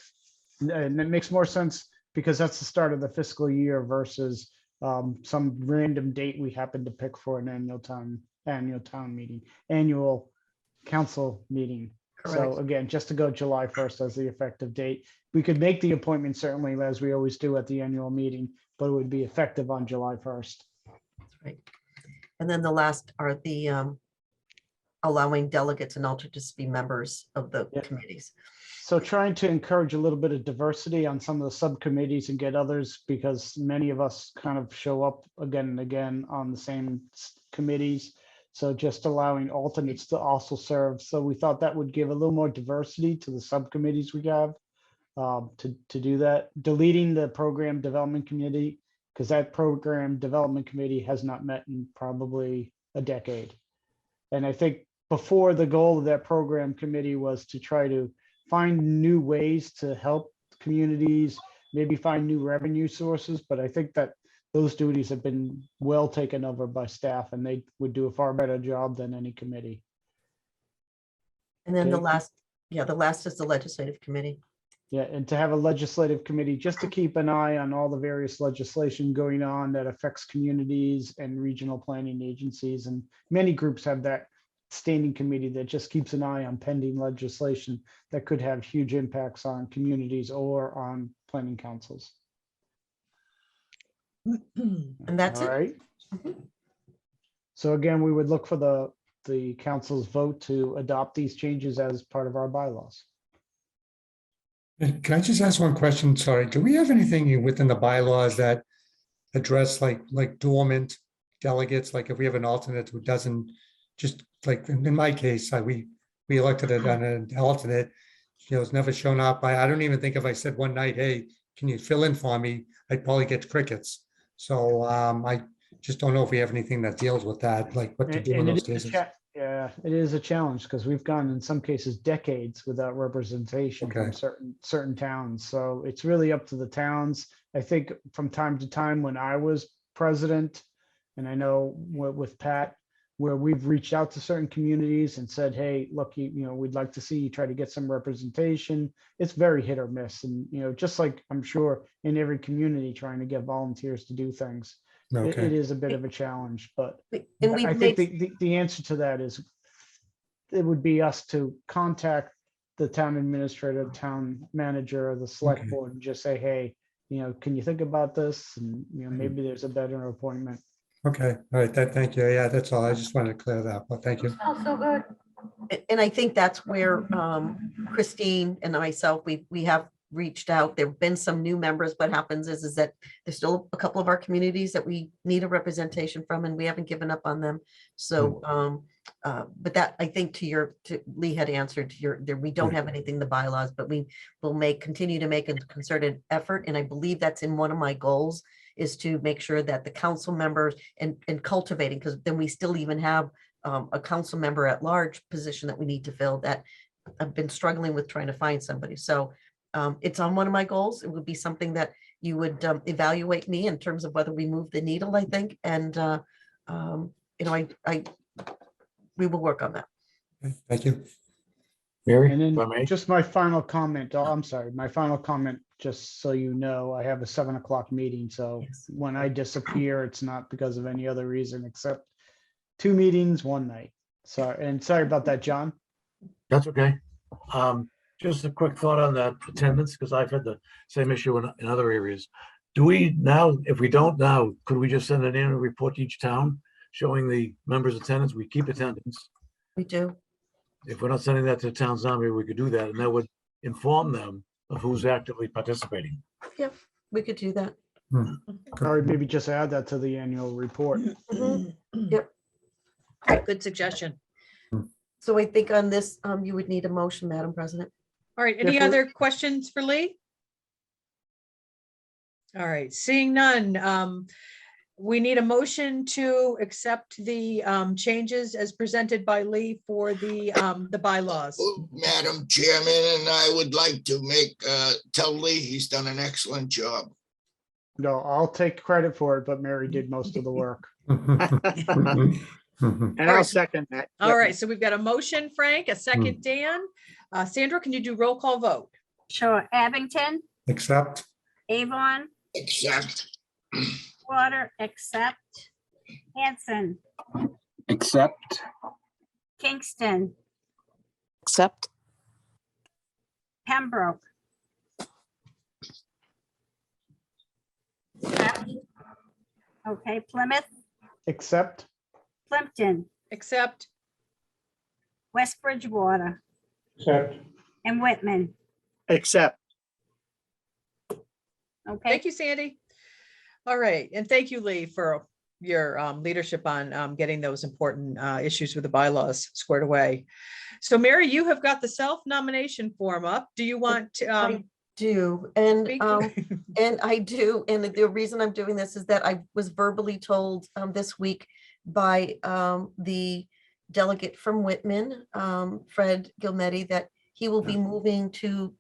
And it makes more sense because that's the start of the fiscal year versus some random date we happen to pick for an annual town meeting, annual council meeting. So Correct. again, just to go July 1st as the effective date. We could make the appointment certainly, as we always do at the annual meeting, but it would be effective on July 1st. That's right. And then the last are the allowing delegates and alternates to be members of the Yep. committees. So trying to encourage a little bit of diversity on some of the subcommittees and get others, because many of us kind of show up again and again on the same committees. So just allowing alternates to also serve. So we thought that would give a little more diversity to the subcommittees we have to do that. Deleting the program development committee, because that program development committee has not met in probably a decade. And I think before, the goal of that program committee was to try to find new ways to help communities, maybe find new revenue sources, but I think that those duties have been well taken over by staff, and they would do a far better job than any committee. And then the Okay. last is the legislative committee. Yeah, and to have a legislative committee just to keep an eye on all the various legislation going on that affects communities and regional planning agencies. And many groups have that standing committee that just keeps an eye on pending legislation that could have huge impacts on communities or on planning councils. And that's All it. right. So again, we would look for the council's vote to adopt these changes as part of our bylaws. And can I just ask one question? Sorry, do we have anything within the bylaws that address like dormant delegates? Like if we have an alternate who doesn't, just like in my case, we elected an alternate, has never shown up. I don't even think if I said one night, hey, can you fill in for me? I'd probably get crickets. So I just don't know if we have anything that deals with that, like what to do in And those it is a cases. yeah, it is a challenge because we've gone in some cases decades without representation from Okay. certain towns. So it's really up to the towns. I think from time to time when I was president, and I know with Pat, where we've reached out to certain communities and said, hey, look, we'd like to see you try to get some representation. It's very hit or miss. And, just like I'm sure in every community trying to get volunteers to do things, it Okay, is a bit of a challenge, but And I we've think made, the answer to that is it would be us to contact the town administrator, town manager, or the select Okay. board and just say, hey, can you think about this? And, maybe there's a better appointment. okay, all right, thank you. Yeah, that's all. I just wanted to clear that up, but thank you. and I think that's where Christine and myself, we have reached out. There've been some new members. What happens is that there's still a couple of our communities that we need a representation from, and we haven't given up on them. So, but that, I think to Lee had answered we don't have anything in the bylaws, but we will continue to make a concerted effort. And I believe that's in one of my goals, is to make sure that the council members and cultivating, because then we still even have a council member at large position that we need to fill, that I've been struggling with trying to find somebody. So it's on one of my goals. It would be something that you would evaluate me in terms of whether we move the needle, I think. And, we will work on that. Thank you. Mary, And if I then may? just my final comment, I'm sorry, my final comment, just so you know, I have a 7 o'clock meeting. So Yes. when I disappear, it's not because of any other reason except 2 meetings, one night. Sorry about that, John. That's okay. Just a quick thought on that attendance, because I've had the same issue in other areas. Do we now, if we don't now, could we just send an annual report to each town showing the members' attendance? We keep attendance. We do. If we're not sending that to the towns now, maybe we could do that, and that would inform them of who's actively participating. Yep, we could do that. Or maybe just add that to the annual report. Mhm. Yep. Good suggestion. So I think on this, you would need a motion, Madam President. All right, any If we- other questions for Lee? All right, seeing none, we need a motion to accept the changes as presented by Lee for the bylaws. Madam Chairman, and I would like to tell Lee he's done an excellent job. No, I'll take credit for it, but Mary did most of the work. And I'll second that. All right, so we've got a motion, Frank, a second, Dan. Sandra, can you do roll call vote? Sure. Abington, Accept. Avon, Except, Water, accept. Hanson, Accept. Kingston, Accept. Pembroke. Okay, Plymouth, Except, Plimpton, Accept. West Bridgewater, except, and Whitman. Except, Okay, Thank you, Sandy. All right, and thank you, Lee, for your leadership on getting those important issues with the bylaws squared away. So Mary, you have got the self-nomination form up. Do you want to I do, and speak? I do, and the reason I'm doing this is that I was verbally told this week by the delegate from Whitman, Fred Gilmetti, that he will be moving to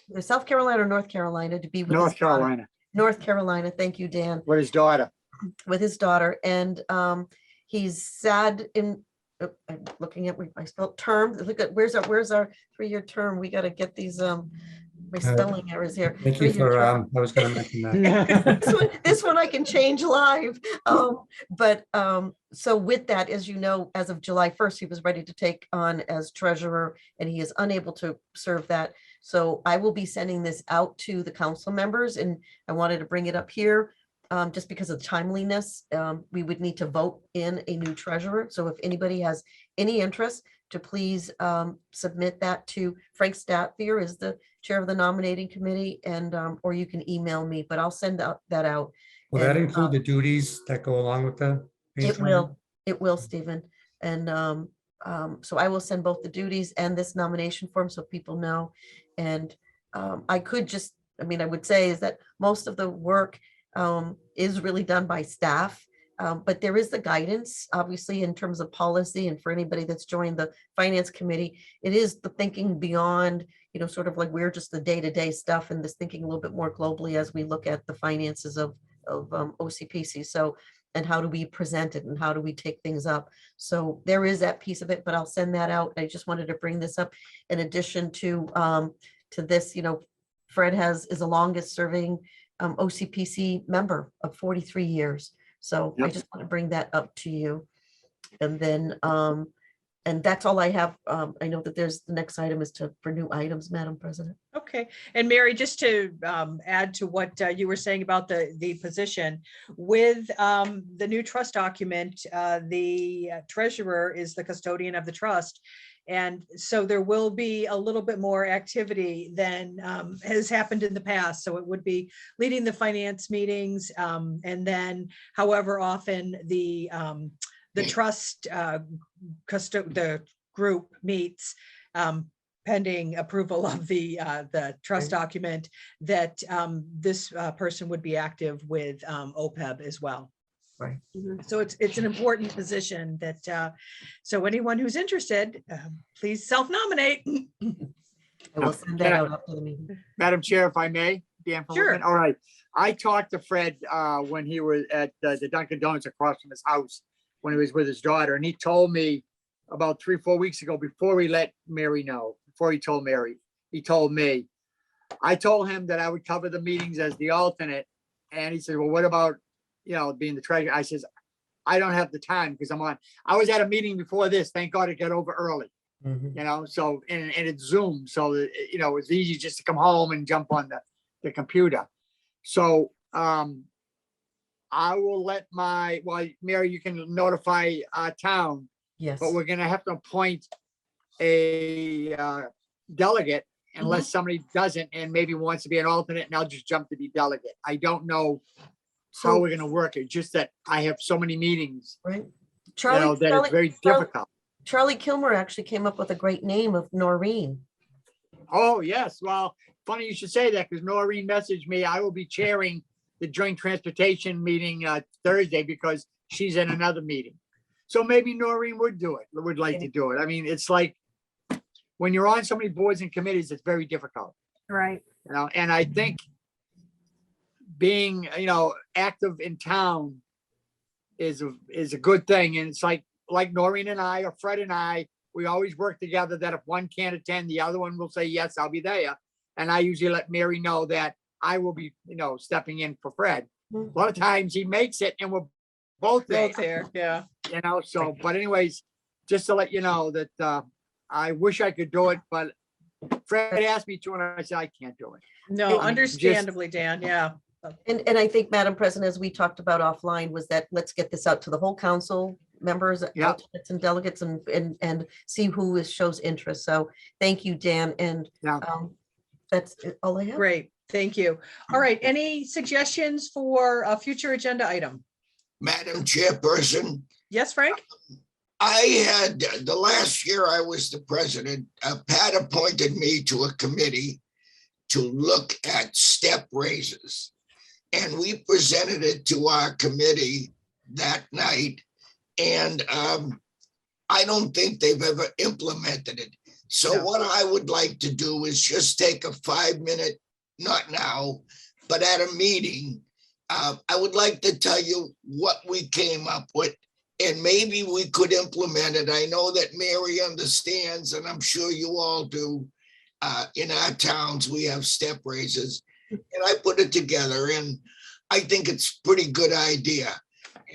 either South Carolina or North Carolina to be with his North daughter. Carolina, North Carolina, thank you, Dan, with his daughter. with his daughter, and he's sad in. I'm looking at, I spelled term. Look at where's our 3-year term? We got to get these my spelling errors here. Thank you 3-year for, term. I was gonna mention that. This one I can change live. So with that, as you know, as of July 1st, he was ready to take on as treasurer, and he is unable to serve that. So I will be sending this out to the council members, and I wanted to bring it up here. Just because of timeliness, we would need to vote in a new treasurer. So if anybody has any interest, to please submit that to Frank Statvier is the chair of the nominating committee, and or you can email me, but I'll send that out. Will that And, include the duties that go along with the? It will, Stephen. And so I will send both the duties and this nomination form so people know. And I could just, I mean, I would say is that most of the work is really done by staff. But there is the guidance, obviously, in terms of policy, and for anybody that's joined the finance committee, it is the thinking beyond, you know, sort of like we're just the day-to-day stuff, and this thinking a little bit more globally as we look at the finances of OCPC. So, and how do we present it, and how do we take things up? So there is that piece of it, but I'll send that out. I just wanted to bring this up in addition to this. You know, Fred is the longest serving OCPC member of 43 years. So I Yep. just want to bring that up to you. And then, and that's all I have. I know that there's, the next item is for new items, Madam President. Okay, and Mary, just to add to what you were saying about the position, with the new trust document, the treasurer is the custodian of the trust. And so there will be a little bit more activity than has happened in the past. So it would be leading the finance meetings, and then however often the trust the group meets, pending approval of the trust document, that this person would be active with OPEB as well. Right. So it's an important position that, so anyone who's interested, please self-nominate. I will send that out after the meeting. Madam Chair, if I may, Dan. from Sure. Whitman? All right. I talked to Fred when he was at the Dunkin' Donuts across from his house, when he was with his daughter, and he told me about 3-4 weeks ago, before he let Mary know, before he told Mary, he told me, I told him that I would cover the meetings as the alternate. And he said, well, what about, you know, being the treasurer? I says, I don't have the time because I was at a meeting before this. Thank God it got over early, Mhm. you know, so, and it's Zoom. So, you know, it's easy just to come home and jump on the computer. So, I will let Mary, you can notify our town, Yes. but we're gonna have to appoint a delegate unless somebody doesn't and maybe wants to be an alternate, and I'll just jump to be delegate. I don't know how So, we're gonna work it, just that I have so many meetings, right. you know, that it's very difficult. Charlie Kilmer actually came up with a great name of Noreen. Oh, yes, well, funny you should say that, because Noreen messaged me, I will be chairing the joint transportation meeting Thursday because she's in another meeting. So maybe Noreen would like to do it. I mean, it's like, when you're on so many boards and committees, it's very difficult, Right. you know, and I think being, you know, active in town is a good thing. And it's like Noreen and I, or Fred and I, we always work together that if one can't attend, the other one will say, yes, I'll be there. And I usually let Mary know that I will be, you know, stepping in for Fred. A lot of times he makes it and we're both there, Both there, yeah. you know, so, but anyways, just to let you know that I wish I could do it, but Fred asked me to, and I said, I can't do it. No, And understandably, Dan, yeah. And I think, Madam President, as we talked about offline, was that let's get this out to the whole council members, Yeah. alternates and delegates, and see who shows interest. So thank you, Dan, and Yeah. that's all I have. Great, thank you. All right, any suggestions for a future agenda item? Madam Chairperson, Yes, Frank? I had, the last year I was the president, Pat appointed me to a committee to look at step raises. And we presented it to our committee that night. And I don't think they've ever implemented it. So No. what I would like to do is just take a 5-minute, not now, but at a meeting. I would like to tell you what we came up with, and maybe we could implement it. I know that Mary understands, and I'm sure you all do. In our towns, we have step raises, and I put it together, and I think it's a pretty good idea.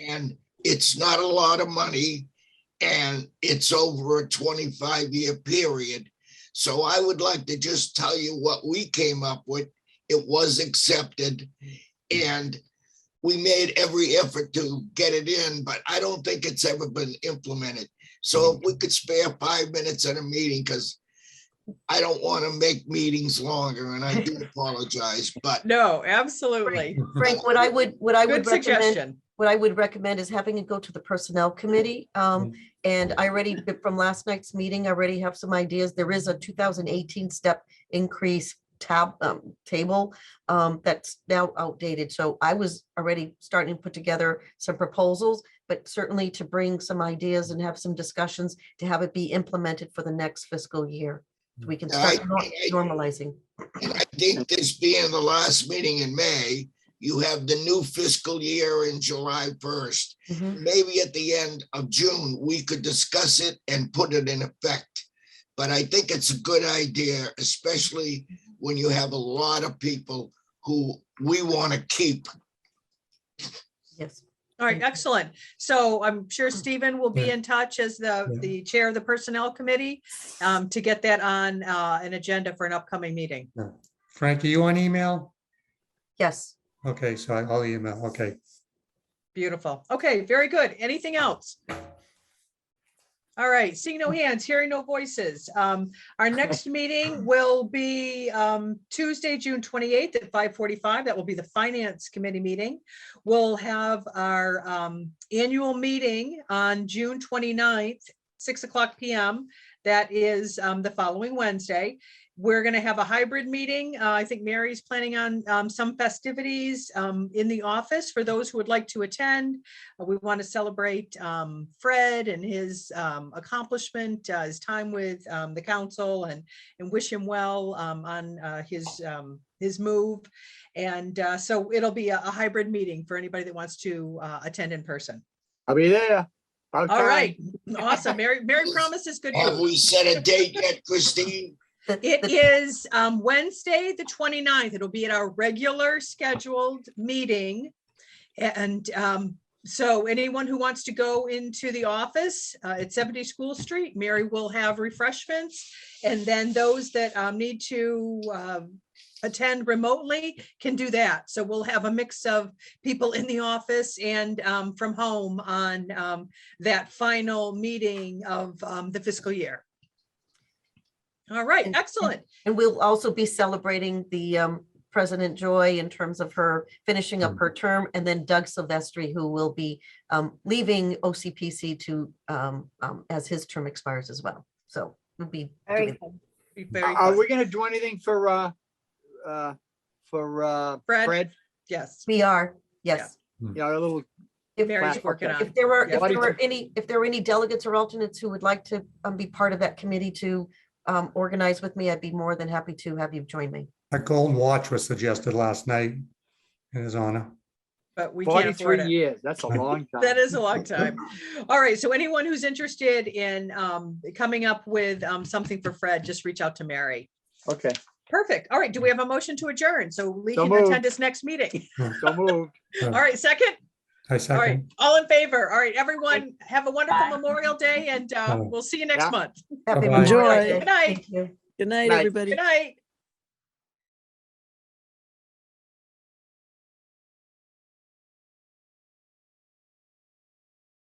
And it's not a lot of money, and it's over a 25-year period. So I would like to just tell you what we came up with. It was accepted, and we made every effort to get it in, but I don't think it's ever been implemented. So if we could spare 5 minutes at a meeting, because I don't want to make meetings longer, and I do apologize, but No, absolutely. Frank, what I would Good recommend, suggestion. what I would recommend is having it go to the Personnel Committee. And I already, from last night's meeting, I already have some ideas. There is a 2018 step increase table that's now outdated. So I was already starting to put together some proposals, but certainly to bring some ideas and have some discussions to have it be implemented for the next fiscal year. So we can start normalizing. and I think this being the last meeting in May, you have the new fiscal year in July 1st. Mhm. Maybe at the end of June, we could discuss it and put it in effect. But I think it's a good idea, especially when you have a lot of people who we want to keep. Yes. All right, excellent. So I'm sure Stephen will be Yeah. in touch as the chair of the Personnel Committee to get that on an agenda for an upcoming meeting. Frank, are you on email? Yes. Okay, so I'll email, okay. Beautiful. Okay, very good. Anything else? All right, seeing no hands, hearing no voices. Our next meeting will be Tuesday, June 28th at 5:45. That will be the Finance Committee meeting. We'll have our annual meeting on June 29th, 6:00 PM. That is the following Wednesday. We're going to have a hybrid meeting. I think Mary's planning on some festivities in the office for those who would like to attend. We want to celebrate Fred and his accomplishment, his time with the council, and wish him well on his move. And so it'll be a hybrid meeting for anybody that wants to attend in person. I'll be there. About All time. right, awesome. Mary promises good Have news. we set a date yet, Christine? It is Wednesday, the 29th. It'll be at our regular scheduled meeting. And So anyone who wants to go into the office at 70 School Street, Mary will have refreshments. And then those that need to attend remotely can do that. So we'll have a mix of people in the office and from home on that final meeting of the fiscal year. All right, excellent. And we'll also be celebrating the President Joy in terms of her finishing up her term, and then Doug Silvestri, who will be leaving OCPC to as his term expires as well. So we'll be Very doing- good. Be very Are good. we gonna do anything for Fred? Fred? Yes, We are, yes. Yeah, a little, If Mary's working on. if there were, Yeah. if there were any delegates or alternates who would like to be part of that committee to organize with me, I'd be more than happy to have you join me. A golden watch was suggested last night in his honor. But we can't afford 43 it. years. That's a long time. That is a long time. All right, so anyone who's interested in coming up with something for Fred, just reach out to Mary. Okay, Perfect. All right, do we have a motion to adjourn? So Lee So can moved. attend his next meeting. so moved. All right, second? I All right, second. all in favor? All right, everyone, have a wonderful Memorial Day and Bye. we'll see you next Yeah. month. Happy Bye-bye. Memorial Enjoy. Day. Good night. Thank you. Good night, Night. everybody. Good night.